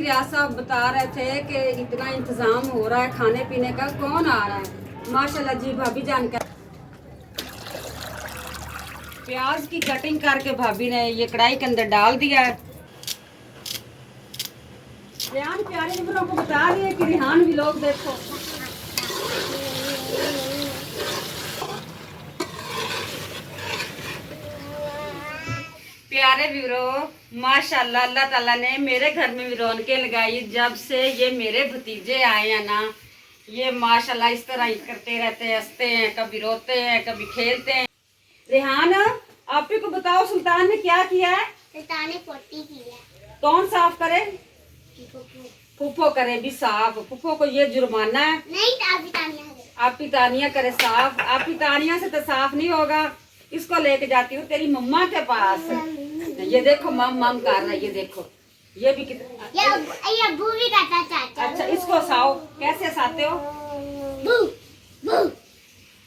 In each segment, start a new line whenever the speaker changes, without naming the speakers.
रियाज साहब बता रहे थे कि इतना इंतजाम हो रहा है खाने पीने का, कौन आ रहा है? माशाल्लाह जी भाभी जान का प्याज की कटिंग करके भाभी ने ये कढ़ाई के अंदर डाल दिया है। रेहान प्यारे नंबरों को बता रही है कि रेहान भी लोग देखो। प्यारे व्यूरो, माशाल्लाह अल्लाह ताला ने मेरे घर में भी रौनकें लगाई जब से ये मेरे भतीजे आए हैं ना। ये माशाल्लाह इस तरह ही करते रहते हैं, हंसते हैं, कभी रोते हैं, कभी खेलते हैं। रेहान आप ही को बताओ, सुल्तान ने क्या किया है?
सुल्तान ने पोटी की है।
कौन साफ करे? फूफो करे भी साफ। फूफो को ये जुर्माना है।
नहीं,
आप तानिया करे साफ। आप तानिया से तो साफ नहीं होगा। इसको लेके जाती हूँ तेरी मम्मा के पास। ये देखो मम मम कर रहा है, ये देखो ये भी कितना।
ये अब्बू भी करता चाचा।
अच्छा इसको साओ, कैसे साते हो?
बू बू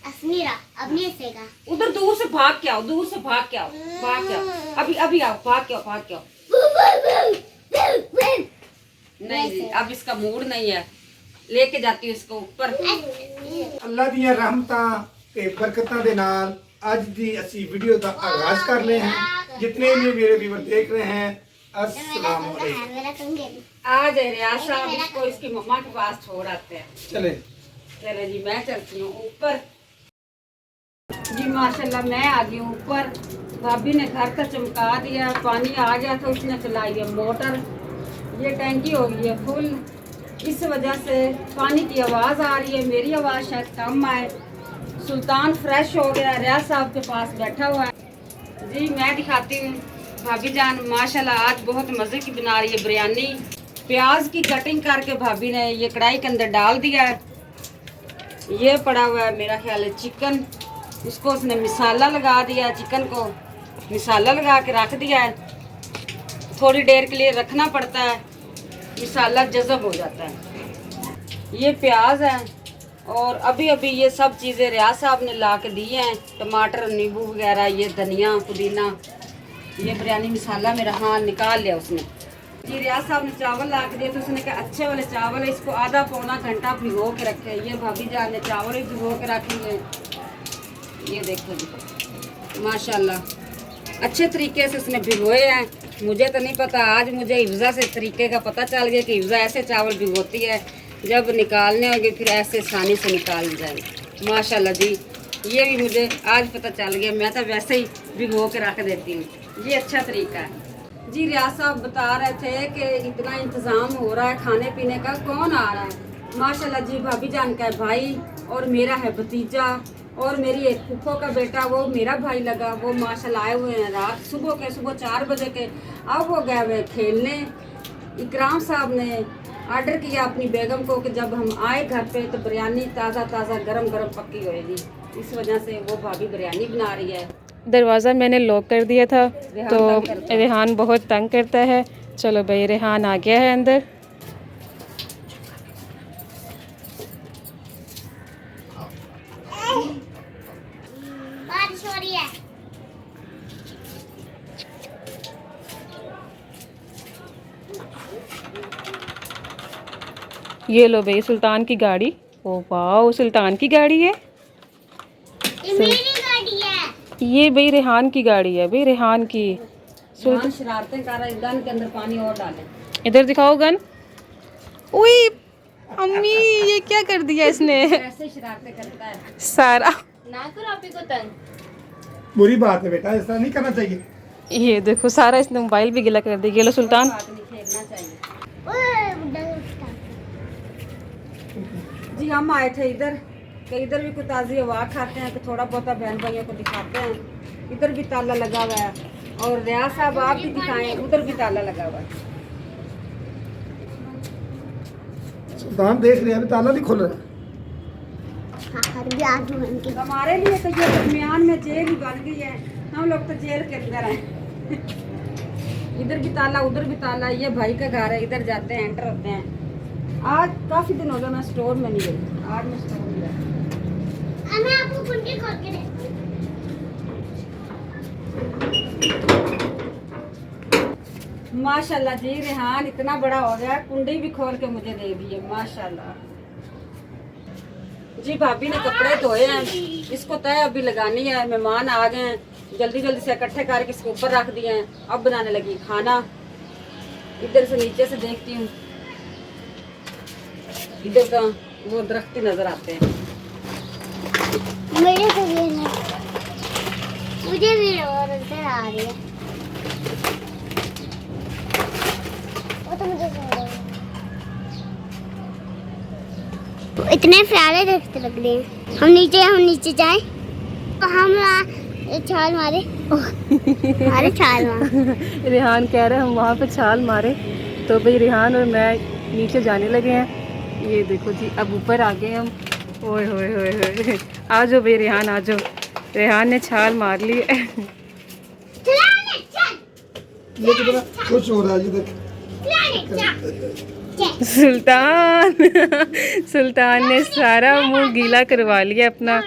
अस्मीरा अब नहीं सेगा।
उधर दूर से भाग के आओ, दूर से भाग के आओ, भाग के आओ। अभी अभी आओ, भाग के आओ, भाग के आओ। नहीं जी अब इसका मूड नहीं है, लेके जाती हूँ इसको ऊपर।
अल्लाह ਦੀਆਂ ਰਹਿਮਤਾਂ ਤੇ ਬਰਕਤਾਂ ਦੇ ਨਾਲ ਅੱਜ ਦੀ ਅਸੀਂ ਵੀਡੀਓ ਦਾ ਆਗਾਜ਼ ਕਰ ਰਹੇ हैं। जितने भी मेरे व्यूअर देख रहे हैं अस्सलाम वालेकुम।
आज रियाज साहब इसको इसकी मम्मा के पास छोड़ आते हैं।
चले
चले जी मैं चलती हूँ ऊपर। जी माशाल्लाह मैं आ गई हूँ ऊपर। भाभी ने घर तक चमका दिया, पानी आ गया था, उसने चलाई है मोटर। ये टैंकी हो गई है फुल, इस वजह से पानी की आवाज़ आ रही है, मेरी आवाज़ शायद कम आए। सुल्तान फ्रेश हो गया, रियाज साहब के पास बैठा हुआ है। जी मैं दिखाती हूँ भाभी जान माशाल्लाह आज बहुत मज़े की बना रही है बिरयानी। प्याज की कटिंग करके भाभी ने ये कढ़ाई के अंदर डाल दिया है। ये पड़ा हुआ है मेरा ख्याल है चिकन, उसको उसने मसाला लगा दिया, चिकन को मसाला लगा के रख दिया है। थोड़ी देर के लिए रखना पड़ता है, मसाला जज़ब हो जाता है। ये प्याज है और अभी अभी ये सब चीज़ें रियाज साहब ने ला के दी हैं, टमाटर नींबू वगैरह, ये धनिया पुदीना, ये बिरयानी मसाला मेरा हाँ निकाल लिया उसने। जी रियाज साहब ने चावल ला के दिए तो उसने कहा अच्छे वाले चावल है, इसको आधा पौना घंटा भिगो के रखे। ये भाभी जान ने चावल ही भिगो के रखेंगे। ये देखो जी माशाल्लाह अच्छे तरीके से उसने भिगोए हैं। मुझे तो नहीं पता, आज मुझे हिफ्ज़ा से तरीके का पता चल गया कि हिफ्ज़ा ऐसे चावल भिगोती है, जब निकालने होंगे फिर ऐसे आसानी से निकाल जाएंगे। माशाल्लाह जी ये भी मुझे आज पता चल गया, मैं तो वैसे ही भिगो के रख देती हूँ। ये अच्छा तरीका है। जी रियाज साहब बता रहे थे कि इतना इंतज़ाम हो रहा है खाने पीने का, कौन आ रहा है? माशाल्लाह जी भाभी जान का है भाई, और मेरा है भतीजा, और मेरी एक फूफो का बेटा वो मेरा भाई लगा। वो माशाल्लाह आए हुए हैं रात सुबह 4 बजे के। अब वो गए हुए खेलने। इकराम साहब ने ऑर्डर किया अपनी बेगम को कि जब हम आए घर पे तो बिरयानी ताज़ा गरम पक्की होएगी, इस वजह से वो भाभी बिरयानी बना रही है।
दरवाज़ा मैंने लॉक कर दिया था तो रेहान बहुत तंग करता है। चलो भाई रेहान आ गया है अंदर।
बारिश हो रही है।
ये लो भाई सुल्तान की गाड़ी। ओ वाह सुल्तान की गाड़ी है,
ये मेरी गाड़ी है।
ये भाई रेहान की गाड़ी है, भाई रेहान की।
शरारतें कर रहा है, गन के अंदर पानी और डाले।
इधर दिखाओ गन। ओए अम्मी ये क्या कर दिया इसने?
ऐसे शरारतें करता है
सारा।
ना करो आप ही को तंग।
बुरी बात है बेटा, ऐसा नहीं करना चाहिए।
ये देखो सारा इसने मोबाइल भी गिला कर दिया। ये लो सुल्तान।
बात नहीं खेलना चाहिए।
ओए बुड्ढा उसका।
जी हम आए थे इधर कि इधर भी कोई ताज़ी हवा खाते हैं, कि थोड़ा बहुत बहन भाइयों को दिखाते हैं। इधर भी ताला लगा हुआ है, और रियाज साहब आप भी दिखाएं, उधर भी ताला लगा हुआ है।
सुल्तान देख रहे हैं अभी ताला नहीं खुल रहा।
हमारे लिए तो ये दरमियान में जेल ही बन गई है, हम लोग तो जेल के अंदर हैं। इधर भी ताला उधर भी ताला। ये भाई का घर है, इधर जाते हैं एंटर होते हैं। आज काफी दिन हो गए मैं स्टोर में नहीं गई, आज मैं स्टोर में गई।
मैं आपको कुंडी खोल के देती हूँ।
माशाल्लाह जी रेहान इतना बड़ा हो गया, कुंडी भी खोल के मुझे दे दी है माशाल्लाह। जी भाभी ने कपड़े धोए हैं, इसको तय अभी लगानी है। मेहमान आ गए हैं, जल्दी जल्दी से इकट्ठे करके इसके ऊपर रख दिए हैं। अब बनाने लगी खाना। इधर से नीचे से देखती हूँ, इधर का वो दरख्ती नजर आते हैं।
मेरे को भी नहीं, मुझे भी और नजर आ रही है। वो तो मुझे सो रहा है। इतने प्यारे दरख्त लग रहे हैं। हम नीचे जाएं तो हम छाल मारे। अरे छाल मार।
रेहान कह रहे हैं हम वहाँ पे छाल मारे, तो भाई रेहान और मैं नीचे जाने लगे हैं। ये देखो जी, अब ऊपर आ गए हम। ओए होए होए होए, आ जाओ भाई रेहान, आ जाओ। रेहान ने छाल मार ली है।
ये कितना खुश हो रहा है, ये देख।
सुल्तान सुल्तान ने सारा मुंह गीला करवा लिया अपना।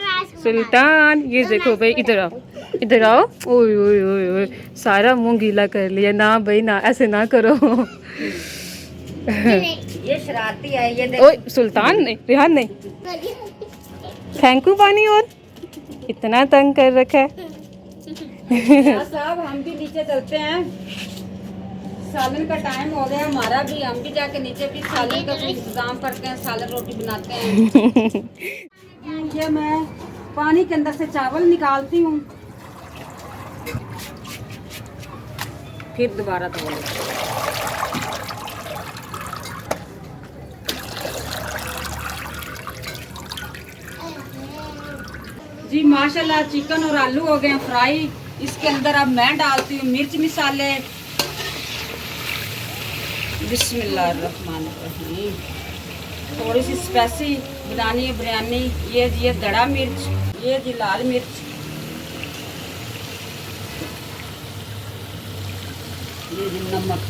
सुल्तान ये देखो भाई, इधर आओ, इधर आओ। ओए ओए ओए ओए, सारा मुंह गीला कर लिया। ना भाई ना, ऐसे ना करो।
ये शरारती है, ये
ओए सुल्तान नहीं, रेहान नहीं, फेंकू पानी और इतना तंग कर रखा है।
साहब हम भी नीचे चलते हैं, सालन का टाइम हो गया हमारा भी। हम भी जाके नीचे भी सालन का कुछ इंतजाम करते हैं, सालन रोटी बनाते हैं। ये मैं पानी के अंदर से चावल निकालती हूँ, फिर दोबारा धो लेती हूँ। जी माशाल्लाह चिकन और आलू हो गए फ्राई। इसके अंदर अब मैं डालती हूँ मिर्च मसाले। बिस्मिल्लाहिर्रहमानिर्रहीम। थोड़ी सी स्पाइसी बनानी है बिरयानी। ये दड़ा मिर्च, ये जी लाल मिर्च, ये जी नमक।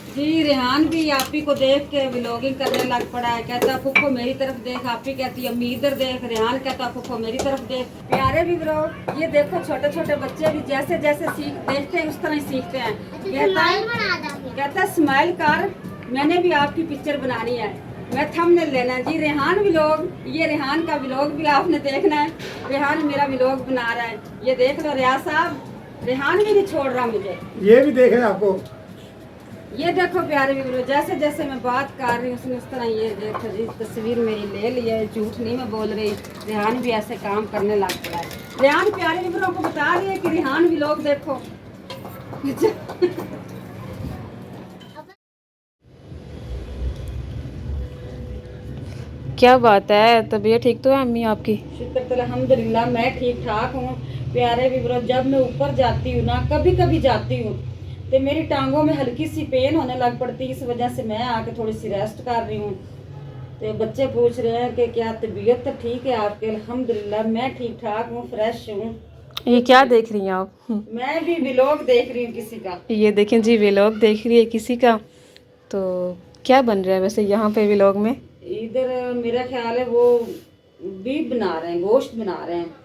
जी रेहान भी आप ही को देख के व्लॉगिंग करने लग पड़ा है। कहता फुफो मेरी तरफ देख, आप ही कहती है अम्मी इधर देख। रेहान कहता फुफो मेरी तरफ देख। प्यारे भी व्लॉग, ये देखो छोटे छोटे बच्चे भी जैसे जैसे देखते हैं उस तरह ही सीखते हैं। कहता स्माइल कर, मैंने भी आपकी पिक्चर बनानी है, मैं थंबनेल लेना है। जी रेहान व्लॉग, ये रेहान का व्लॉग भी आपने देखना है। रेहान मेरा व्लॉग बना रहा है, ये देख लो रियाज साहब। रेहान भी नहीं छोड़ रहा मुझे,
ये भी देख रहे हैं आपको।
ये देखो प्यारे व्यूअर, जैसे जैसे मैं बात कर रही हूँ उसने उस तरह ये देखो जी तस्वीर मेरी ले ली है। झूठ नहीं मैं बोल रही, रेहान भी ऐसे काम करने लग पड़ा है। रेहान प्यारे व्यूअरों को बता रही है कि रेहान भी लोग देखो।
क्या बात है, तबीयत ठीक तो है अम्मी आपकी?
शुक्र अल्हम्दुलिल्लाह मैं ठीक ठाक हूँ। प्यारे व्यूअर, जब मैं ऊपर जाती हूँ ना, कभी कभी जाती हूँ तो मेरी टांगों में हल्की सी पेन होने लग पड़ती है। इस वजह से मैं आके थोड़ी सी रेस्ट कर रही हूँ। तो बच्चे पूछ रहे हैं कि क्या तबीयत तो ठीक है आपके? अल्हम्दुलिल्लाह मैं ठीक ठाक हूँ, फ्रेश हूँ।
ये क्या देख रही हैं आप?
मैं भी व्लॉग देख रही हूँ किसी का।
ये देखें जी, व्लॉग देख रही है किसी का। तो क्या बन रहा है वैसे यहाँ पे व्लॉग में?
इधर मेरा ख्याल है वो बीफ बना रहे हैं, गोश्त बना रहे हैं।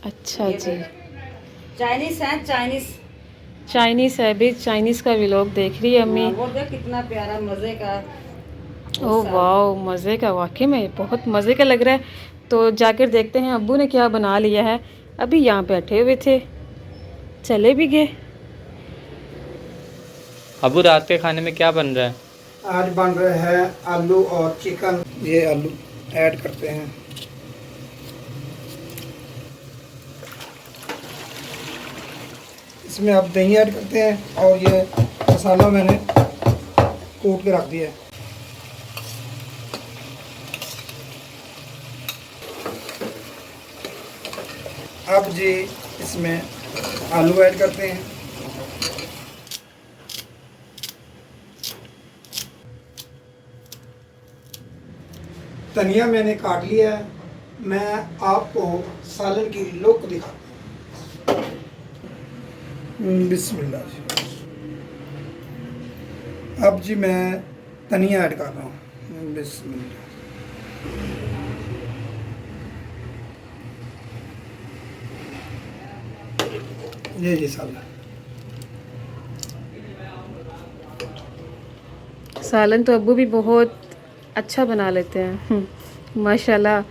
अच्छा जी,
चाइनीज है,
चाइनीज़ है भी, चाइनीज़ का व्लॉग देख रही है अम्मी।
वो देख कितना प्यारा मजे का।
ओह वाह, मज़े का, वाकई में बहुत मज़े का लग रहा है। तो जाकर देखते हैं अब्बू ने क्या बना लिया है। अभी यहाँ बैठे हुए थे, चले भी गए।
अबू रात के खाने में क्या बन रहा है?
आज बन रहे हैं आलू और चिकन। ये आलू ऐड करते हैं, इसमें आप दही ऐड करते हैं और ये मसाला मैंने कूट के रख दिया है। अब जी इसमें आलू ऐड करते हैं। धनिया मैंने काट लिया है, मैं आपको सालन की लुक दिखाता हूँ। बिस्मिल्लाह जी। अब जी मैं धनिया ऐड कर रहा हूँ। बिस्मिल्लाह। ये जी सालन।
सालन तो अब्बू भी बहुत अच्छा बना लेते हैं। माशाल्लाह,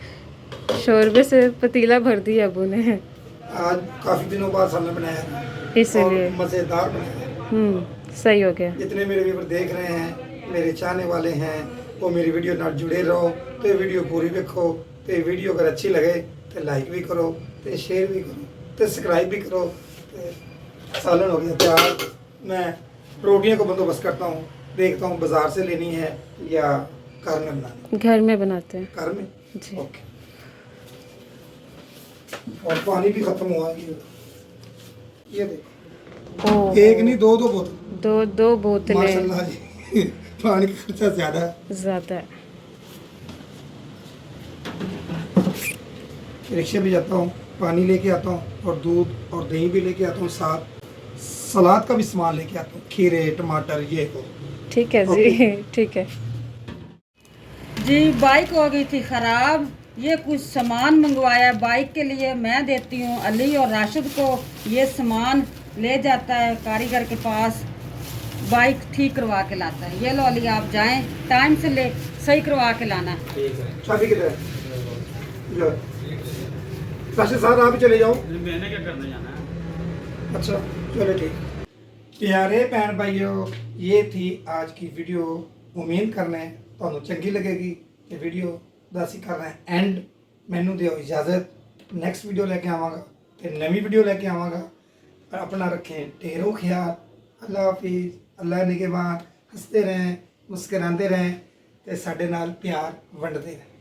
शोरबे से पतीला भर दिया अब्बू ने।
आज काफ़ी दिनों बाद सालन बनाया है
इसीलिए
और मज़ेदार बनाया है।
सही हो गया।
जितने मेरे व्यूवर देख रहे हैं, मेरे चाहने वाले हैं, वो मेरी वीडियो नाल जुड़े रहो। तो ये वीडियो पूरी देखो। तो ये वीडियो अगर अच्छी लगे तो लाइक भी करो, तो शेयर भी करो, तो सब्सक्राइब भी करो। तो सालन हो गया तैयार। मैं रोटियों को बंदोबस्त करता हूँ, देखता हूँ बाजार से लेनी है या घर में बनानी।
घर में बनाते हैं
घर में
जी।
ओके। और पानी भी खत्म हुआ है। ये देखो,
ओह,
एक नहीं दो बोतल।
दो बोतलें
माशाल्लाह जी। पानी का खर्चा ज्यादा है।
ज़्यादा है।
रिक्शे भी जाता हूँ, पानी लेके आता हूँ और दूध और दही भी लेके आता हूँ, साथ सलाद का भी सामान लेके आता हूँ, खीरे टमाटर ये को।
ठीक है जी, ठीक है
जी। बाइक हो गई थी ख़राब, ये कुछ सामान मंगवाया बाइक के लिए। मैं देती हूँ अली और राशिद को, ये सामान ले जाता है कारीगर के पास, बाइक ठीक करवा के लाता है। ये लो अली, आप जाएं, टाइम से ले सही करवा के लाना।
चाबी किधर है? राशिद साहब आप ही चले जाओ।
मैंने क्या करने जाना है?
अच्छा चलो ठीक। प्यारे भैन भाइयों, ये थी आज की वीडियो। उम्मीद करने ਤੁਹਾਨੂੰ ਚੰਗੀ ਲੱਗੇਗੀ। ਤੇ ਵੀਡੀਓ ਦਾ ਅਸੀਂ ਕਰ ਰਹੇ ਹਾਂ ਐਂਡ। ਮੈਨੂੰ ਦਿਓ ਇਜਾਜ਼ਤ, ਨੈਕਸਟ ਵੀਡੀਓ ਲੈ ਕੇ ਆਵਾਂਗਾ ਤੇ ਨਵੀਂ ਵੀਡੀਓ ਲੈ ਕੇ ਆਵਾਂਗਾ। अपना रखें ढेरों ख्याल। अल्लाह हाफिज़, अल्लाह निगहबान। हंसते रहें, मुस्कुराते रहें ते साडे नाल प्यार वंडते रहें।